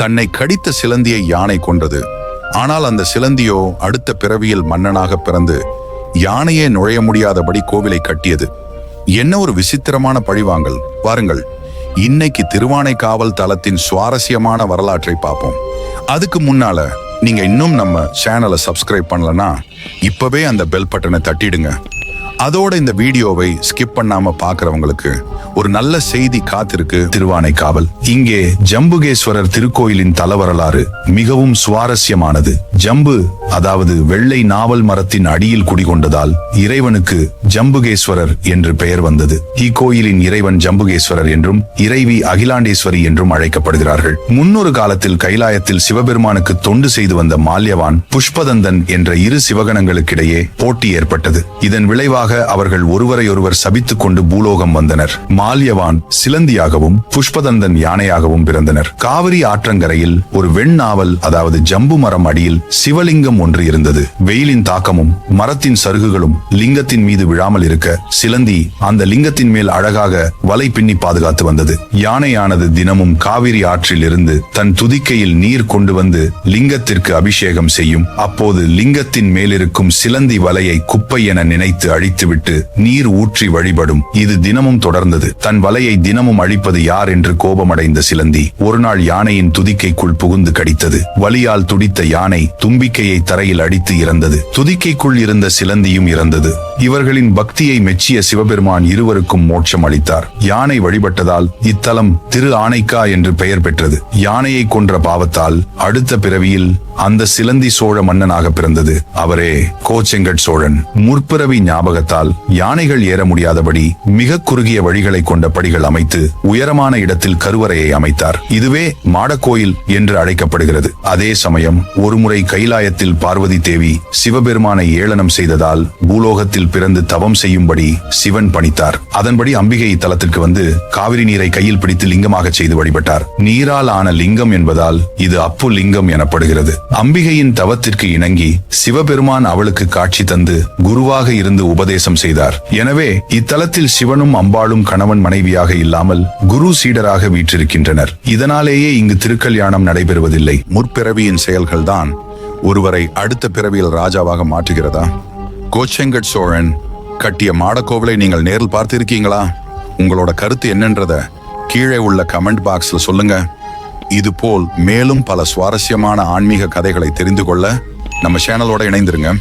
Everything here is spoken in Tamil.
தன்னை கடித்த சிலந்தியை யானை கொன்றது. ஆனால் அந்த சிலந்தியோ அடுத்த பிறவியில் மன்னனாக பிறந்து யானையே நுழைய முடியாதபடி கோவிலை கட்டியது. என்ன ஒரு விசித்திரமான பழிவாங்கல் பாருங்கள். இன்னைக்கு திருவானைக்காவல் தலத்தின் சுவாரஸ்யமான வரலாற்றை பார்ப்போம். அதுக்கு முன்னால நீங்க இன்னும் நம்ம சேனலை சப்ஸ்கிரைப் பண்ணலனா இப்பவே அந்த பெல் பட்டனை தட்டிடுங்க. அதோட இந்த வீடியோவை ஸ்கிப் பண்ணாம பாக்குறவங்களுக்கு ஒரு நல்ல செய்தி காத்திருக்கு. திருவானைக்காவல் இங்கே ஜம்புகேஸ்வரர் திருக்கோயிலின் தலவரலாறு மிகவும் சுவாரஸ்யமானது. ஜம்பு அதாவது வெள்ளை நாவல் மரத்தின் அடியில் குடிகொண்டதால் இறைவனுக்கு ஜம்புகேஸ்வரர் என்று பெயர் வந்தது. இக்கோயிலின் இறைவன் ஜம்புகேஸ்வரர் என்றும் இறைவி அகிலாண்டேஸ்வரி என்றும் அழைக்கப்படுகிறார்கள். முன்னொரு காலத்தில் கைலாயத்தில் சிவபெருமானுக்கு தொண்டு செய்து வந்த மால்யவான், புஷ்பதந்தன் என்ற இரு சிவகணங்களுக்கிடையே போட்டி ஏற்பட்டது. இதன் விளைவாக அவர்கள் ஒருவரையொருவர் சபித்துக் கொண்டு பூலோகம் வந்தனர். மால்யவான் சிலந்தியாகவும் புஷ்பதந்தன் யானையாகவும் பிறந்தனர். காவிரி ஆற்றங்கரையில் ஒரு வெண்ணாவல் அதாவது ஜம்பு மரம் அடியில் சிவலிங்கம் ஒன்று இருந்தது. வெயிலின் தாக்கமும் மரத்தின் சருகுகளும் லிங்கத்தின் மீது விழாமல் இருக்க சிலந்தி அந்த லிங்கத்தின் மேல் அழகாக வலை பின்னி பாதுகாத்து வந்தது. யானையானது தினமும் காவிரி ஆற்றில் இருந்து தன் துதிக்கையில் நீர் கொண்டு வந்து லிங்கத்திற்கு அபிஷேகம் செய்யும். அப்போது லிங்கத்தின் மேலிருக்கும் சிலந்தி வலையை குப்பை என நினைத்து அழித்துவிட்டு நீர் ஊற்றி வழிபடும். இது தினமும் தொடர்ந்தது. தன் வலையை தினமும் அழிப்பது யார் என்று கோபமடைந்த சிலந்தி ஒரு நாள் யானையின் துதிக்கைக்குள் புகுந்து கடித்தது. வலியால் துடித்த யானை தும்பிக்கையை தரையில் அடித்து இறந்தது. துதிக்கைக்குள் இருந்த சிலந்தியும் இறந்தது. இவர்களின் பக்தியை மெச்சிய சிவபெருமான் இருவருக்கும் மோட்சம் அளித்தார். யானை வழிபட்டதால் இத்தலம் திரு ஆனைக்கா என்று பெயர் பெற்றது. யானையை கொன்ற பாவத்தால் அடுத்த பிறவியில் அந்த சிலந்தி சோழ மன்னனாக பிறந்தது. அவரே கோச்செங்கட் சோழன். முற்பிறவி ஞாபகத்தால் யானைகள் ஏற முடியாதபடி மிக குறுகிய வழிகளை கொண்ட படிகள் அமைத்து உயரமான இடத்தில் கருவறையை அமைத்தார். இதுவே மாடக்கோயில் என்று அழைக்கப்படுகிறது. அதே சமயம் ஒருமுறை கைலாயத்தில் பார்வதி தேவி சிவபெருமானை ஏளனம் செய்ததால் பூலோகத்தில் பிறந்து தவம் செய்யும்படி சிவன் பணித்தார். அதன்படி அம்பிகை தலத்திற்கு வந்து காவிரி நீரை கையில் பிடித்து லிங்கமாக செய்து வழிபட்டார். நீரால் ஆன லிங்கம் என்பதால் இது அப்பு லிங்கம் எனப்படுகிறது. அம்பிகையின் தவத்திற்கு இணங்கி சிவபெருமான் அவளுக்கு காட்சி தந்து குருவாக இருந்து உபதேசம் செய்தார். எனவே இத்தலத்தில் சிவனும் அம்பாளும் கணவன் மனைவியாக இல்லாமல் குரு சீடராக வீற்றிருக்கின்றனர். இதனாலேயே இங்கு திருக்கல்யாணம் நடைபெறுவதில்லை. முற்பிறவியின் செயல்கள்தான் ஒருவரை அடுத்த பிறவியில் ராஜாவாக மாற்றுகிறதா? கோச்செங்கட் சோழன் கட்டிய மாடக்கோவிலை நீங்கள் நேரில் பார்த்திருக்கீங்களா? உங்களோட கருத்து என்னன்றத கீழே உள்ள கமெண்ட் பாக்ஸ்ல சொல்லுங்க. இதுபோல் மேலும் பல சுவாரஸ்யமான ஆன்மீக கதைகளை தெரிந்து கொள்ள நம்ம சேனலோட இணைந்திருங்க.